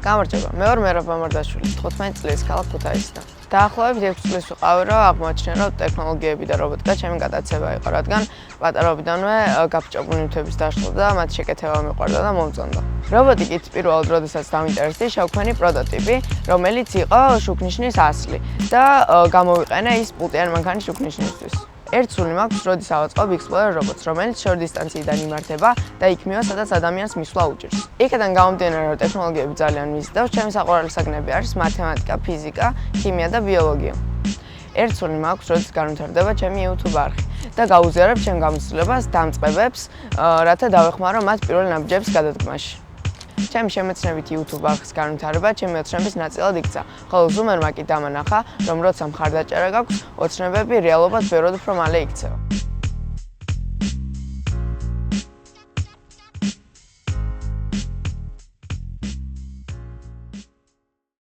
გამარჯობა, მე ვარ მერაბ მამარდაშვილი, 15 წლის ქალაქ ქუთაისიდან. დაახლოებით 6 წლის ვიყავი, რომ აღმოაჩინე, რომ ტექნოლოგიები და რობოტიკა ჩემი გადაცემა იყო, რადგან პატარაობიდანვე გაფრჩებული ნივთების დაშლა და მათი შეკეთება მიყვარდა და მომწონდა. რობოტიკით პირველად როდესაც დავინტერესდი, შევქმნი პროტოტიპი, რომელიც იყო შუქნიშნის ასლი და გამოვიყენე ის პულტიან მანქანის შუქნიშნისთვის. ერთ სული მაქვს, როდის ავაწყობ Explorer რობოტს, რომელიც შორ დისტანციიდან იმართება და იქ მივა, სადაც ადამიანს მისვლა უჭირს. იქედან გამომდინარე, რომ ტექნოლოგიები ძალიან მიზიდავს, ჩემი საყვარელი საგნები არის მათემატიკა, ფიზიკა, ქიმია და ბიოლოგია. ერთ სული მაქვს, როდის განვითარდება ჩემი YouTube არხი და გავუზიარებ ჩემ გამოცდილებას დამწყებებს, რათა დავეხმარო მათ პირველ ნაბიჯების გადადგმაში. ჩემი შემეცნებით YouTube არხის განვითარება ჩემი ოცნების ნაწილად იქცა, ხოლო Zoom-ერმა კი დამანახა, რომ როცა მხარდაჭერა გაქვს, ოცნებები რეალობად ბევრად უფრო მალე იქცევა.